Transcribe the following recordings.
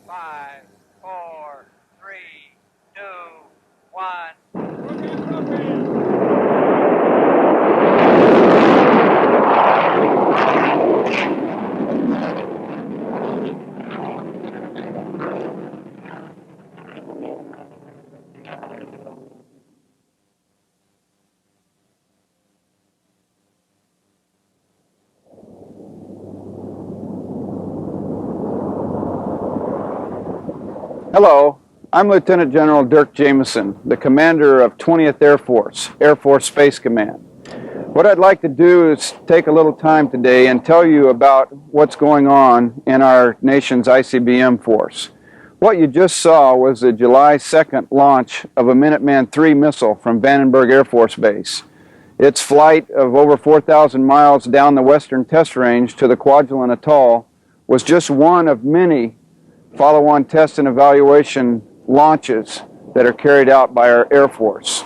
5, 4, 3, 2, 1. Hello, I'm Lieutenant General Dirk Jameson, the commander of 20th Air Force, Air Force Space Command. What I'd like to do is take a little time today and tell you about what's going on in our nation's ICBM force. What you just saw was the July 2nd launch of a Minuteman III missile from Vandenberg Air Force Base. Its flight of over 4,000 miles down the western test range to the Kwajalein Atoll was just one of many follow-on test and evaluation launches that are carried out by our Air Force.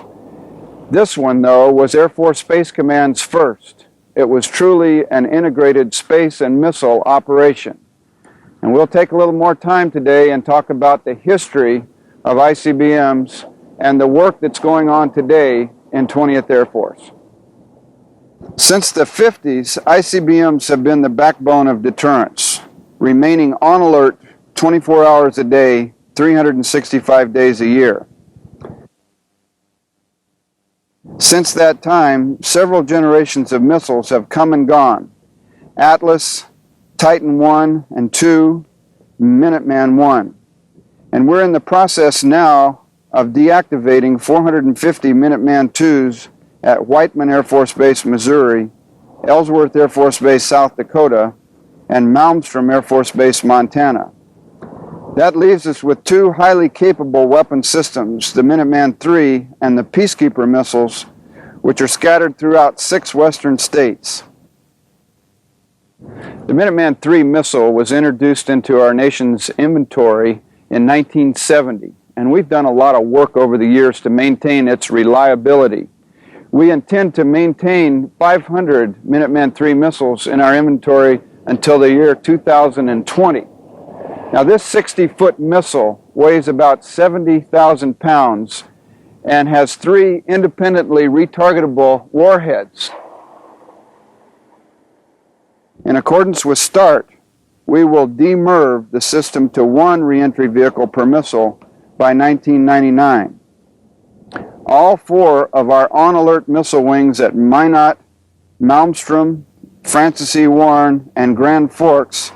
This one, though, was Air Force Space Command's first. It was truly an integrated space and missile operation. And we'll take a little more time today and talk about the history of ICBMs and the work that's going on today in 20th Air Force. Since the 50s, ICBMs have been the backbone of deterrence, remaining on alert 24 hours a day, 365 days a year. Since that time, several generations of missiles have come and gone. Atlas, Titan I and II, Minuteman I. And we're in the process now of deactivating 450 Minuteman IIs at Whiteman Air Force Base, Missouri, Ellsworth Air Force Base, South Dakota, and Malmstrom Air Force Base, Montana. That leaves us with two highly capable weapon systems, the Minuteman III and the Peacekeeper missiles, which are scattered throughout 6 western states. The Minuteman III missile was introduced into our nation's inventory in 1970, and we've done a lot of work over the years to maintain its reliability. We intend to maintain 500 Minuteman III missiles in our inventory until the year 2020. Now, this 60-foot missile weighs about 70,000 pounds and has 3 independently retargetable warheads. In accordance with START, we will demurv the system to 1 reentry vehicle per missile by 1999. All 4 of our on-alert missile wings at Minot, Malmstrom, Francis E. Warren, and Grand Forks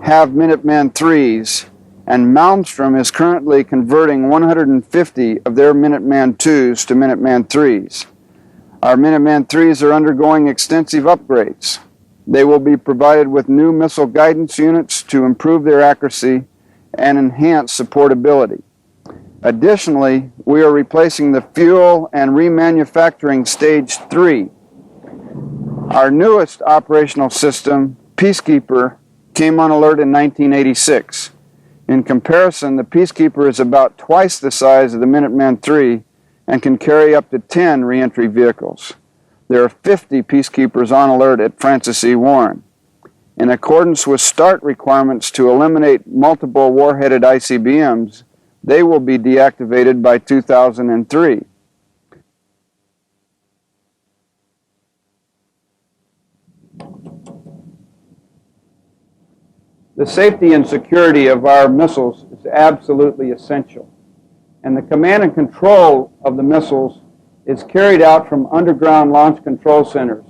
have Minuteman IIIs, and Malmstrom is currently converting 150 of their Minuteman IIs to Minuteman IIIs. Our Minuteman IIIs are undergoing extensive upgrades. They will be provided with new missile guidance units to improve their accuracy and enhance supportability. Additionally, we are replacing the fuel and remanufacturing Stage 3. Our newest operational system, Peacekeeper, came on alert in 1986. In comparison, the Peacekeeper is about twice the size of the Minuteman III and can carry up to 10 reentry vehicles. There are 50 Peacekeepers on alert at Francis E. Warren. In accordance with START requirements to eliminate multiple warheaded ICBMs, they will be deactivated by 2003. The safety and security of our missiles is absolutely essential, and the command and control of the missiles is carried out from underground launch control centers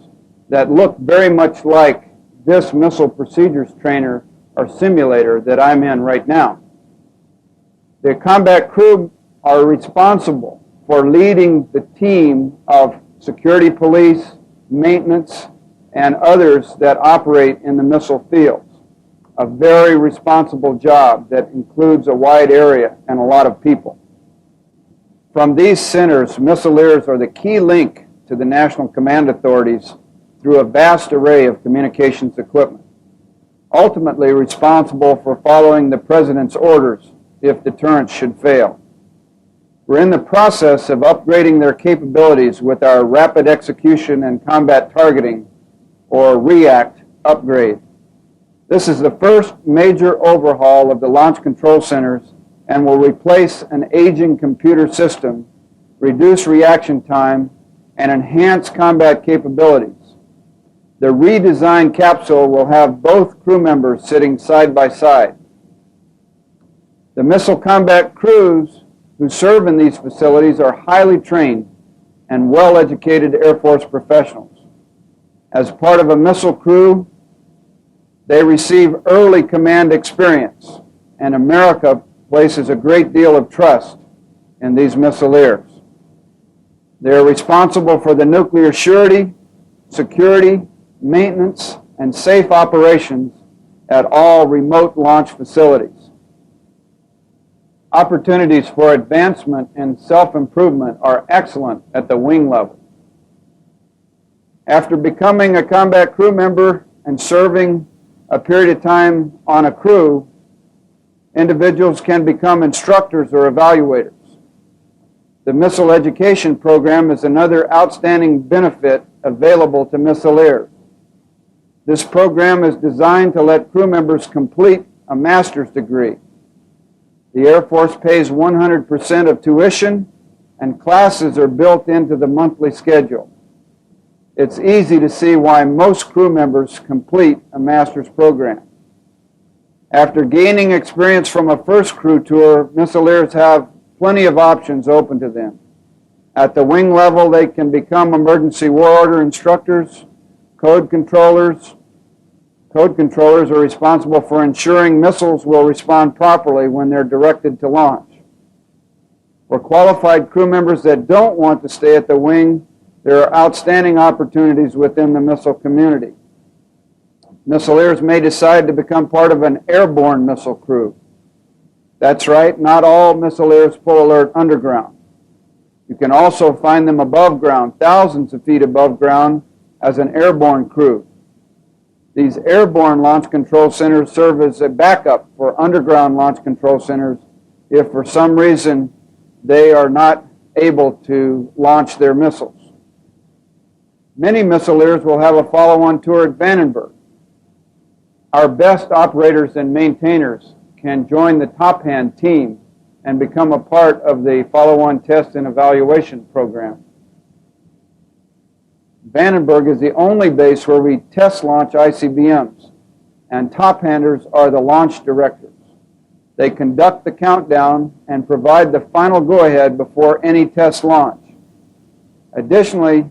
that look very much like this missile procedures trainer or simulator that I'm in right now. The combat crew are responsible for leading the team of security police, maintenance, and others that operate in the missile fields. A very responsible job that includes a wide area and a lot of people. From these centers, missileers are the key link to the national command authorities through a vast array of communications equipment, ultimately responsible for following the President's orders if deterrence should fail. We're in the process of upgrading their capabilities with our Rapid Execution and Combat Targeting, or REACT, upgrade. This is the first major overhaul of the launch control centers and will replace an aging computer system, reduce reaction time, and enhance combat capabilities. The redesigned capsule will have both crew members sitting side by side. The missile combat crews who serve in these facilities are highly trained and well-educated Air Force professionals. As part of a missile crew, they receive early command experience, and America places a great deal of trust in these missileers. They are responsible for the nuclear surety, security, maintenance, and safe operations at all remote launch facilities. Opportunities for advancement and self-improvement are excellent at the wing level. After becoming a combat crew member and serving a period of time on a crew, individuals can become instructors or evaluators. The missile education program is another outstanding benefit available to missileers. This program is designed to let crew members complete a master's degree. The Air Force pays 100% of tuition, and classes are built into the monthly schedule. It's easy to see why most crew members complete a master's program. After gaining experience from a first crew tour, missileers have plenty of options open to them. At the wing level, they can become emergency war order instructors, code controllers. Code controllers are responsible for ensuring missiles will respond properly when they're directed to launch. For qualified crew members that don't want to stay at the wing, there are outstanding opportunities within the missile community. Missileers may decide to become part of an airborne missile crew. That's right, not all missileers full alert underground. You can also find them above ground, thousands of feet above ground, as an airborne crew. These airborne launch control centers serve as a backup for underground launch control centers if for some reason they are not able to launch their missiles. Many missileers will have a follow-on tour at Vandenberg. Our best operators and maintainers can join the Top Hand team and become a part of the follow-on test and evaluation program. Vandenberg is the only base where we test launch ICBMs, and top handers are the launch directors. They conduct the countdown and provide the final go-ahead before any test launch. Additionally,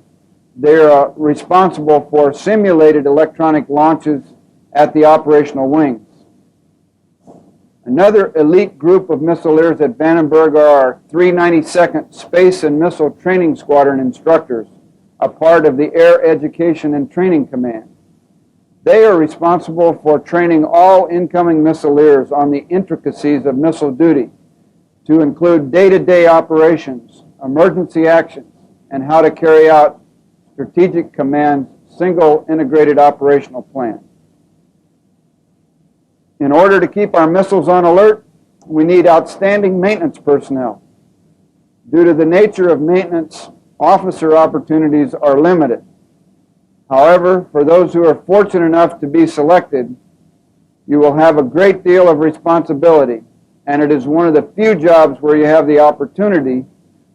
they are responsible for simulated electronic launches at the operational wings. Another elite group of missileers at Vandenberg are our 392nd Space and Missile Training Squadron instructors, a part of the Air Education and Training Command. They are responsible for training all incoming missileers on the intricacies of missile duty, to include day-to-day operations, emergency actions, and how to carry out Strategic Command's single integrated operational plan. In order to keep our missiles on alert, we need outstanding maintenance personnel. Due to the nature of maintenance, officer opportunities are limited. However, for those who are fortunate enough to be selected, you will have a great deal of responsibility, and it is one of the few jobs where you have the opportunity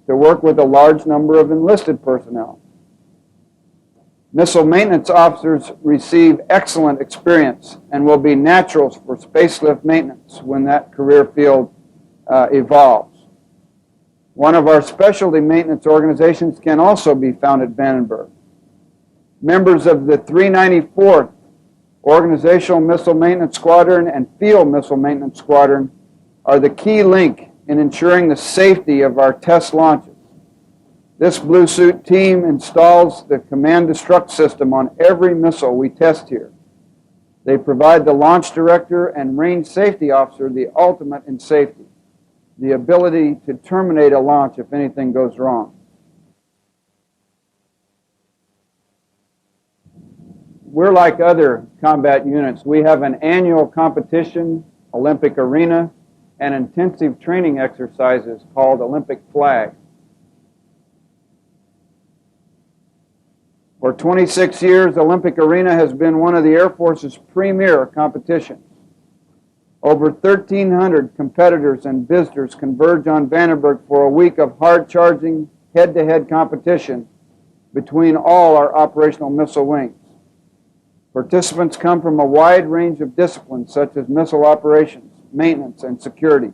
to work with a large number of enlisted personnel. Missile maintenance officers receive excellent experience and will be naturals for spacelift maintenance when that career field evolves. One of our specialty maintenance organizations can also be found at Vandenberg. Members of the 394th Organizational Missile Maintenance Squadron and Field Missile Maintenance Squadron are the key link in ensuring the safety of our test launches. This Blue Suit team installs the command destruct system on every missile we test here. They provide the launch director and range safety officer the ultimate in safety, the ability to terminate a launch if anything goes wrong. We're like other combat units. We have an annual competition, Olympic arena, and intensive training exercises called Olympic Flag. For 26 years, Olympic Arena has been one of the Air Force's premier competitions. Over 1,300 competitors and visitors converge on Vandenberg for a week of hard-charging, head-to-head competition between all our operational missile wings. Participants come from a wide range of disciplines such as missile operations, maintenance, and security.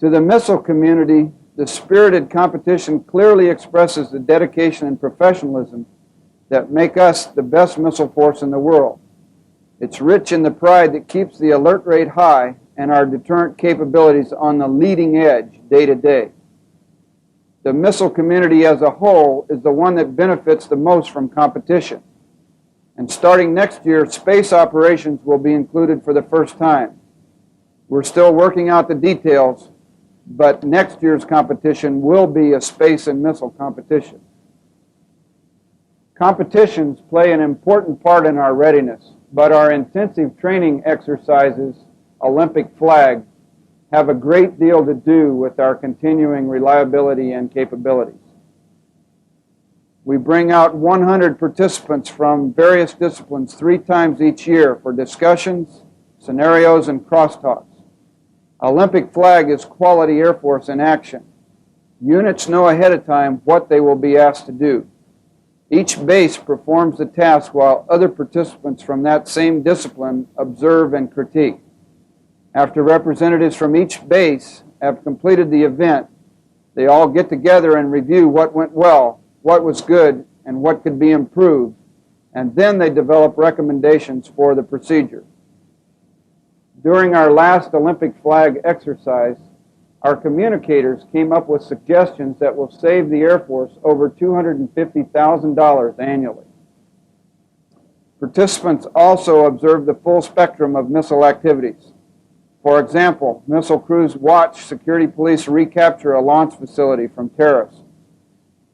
To the missile community, the spirited competition clearly expresses the dedication and professionalism that make us the best missile force in the world. It's rich in the pride that keeps the alert rate high and our deterrent capabilities on the leading edge day to day. The missile community as a whole is the one that benefits the most from competition. And starting next year, space operations will be included for the first time. We're still working out the details, but next year's competition will be a space and missile competition. Competitions play an important part in our readiness, but our intensive training exercises, Olympic flag, have a great deal to do with our continuing reliability and capabilities. We bring out 100 participants from various disciplines 3 times each year for discussions, scenarios, and crosstalks. Olympic flag is quality Air Force in action. Units know ahead of time what they will be asked to do. Each base performs the task while other participants from that same discipline observe and critique. After representatives from each base have completed the event, they all get together and review what went well, what was good, and what could be improved, and then they develop recommendations for the procedure. During our last Olympic flag exercise, our communicators came up with suggestions that will save the Air Force over $250,000 annually. Participants also observed the full spectrum of missile activities. For example, missile crews watch security police recapture a launch facility from terrorists.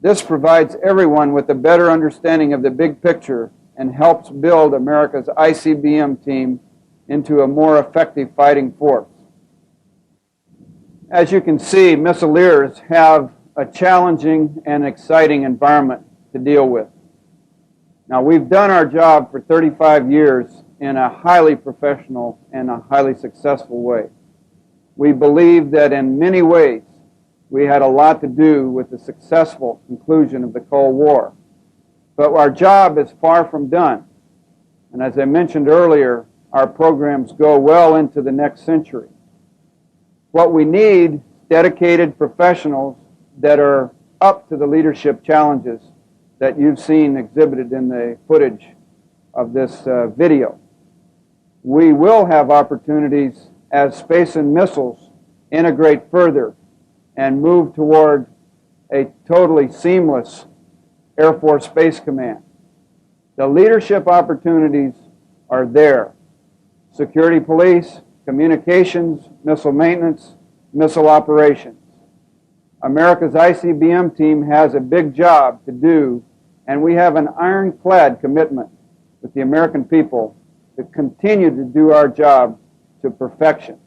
This provides everyone with a better understanding of the big picture and helps build America's ICBM team into a more effective fighting force. As you can see, missileers have a challenging and exciting environment to deal with. Now, we've done our job for 35 years in a highly professional and a highly successful way. We believe that in many ways we had a lot to do with the successful conclusion of the Cold War. But our job is far from done. And as I mentioned earlier, our programs go well into the next century. What we need is dedicated professionals that are up to the leadership challenges that you've seen exhibited in the footage of this video. We will have opportunities as space and missiles integrate further and move toward a totally seamless Air Force Space Command. The leadership opportunities are there. Security police, communications, missile maintenance, missile operations. America's ICBM team has a big job to do, and we have an ironclad commitment with the American people to continue to do our job to perfection.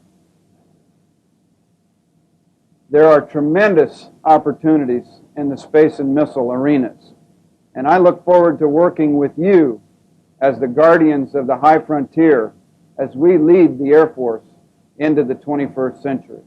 There are tremendous opportunities in the space and missile arenas, and I look forward to working with you as the guardians of the high frontier as we lead the Air Force into the 21st century.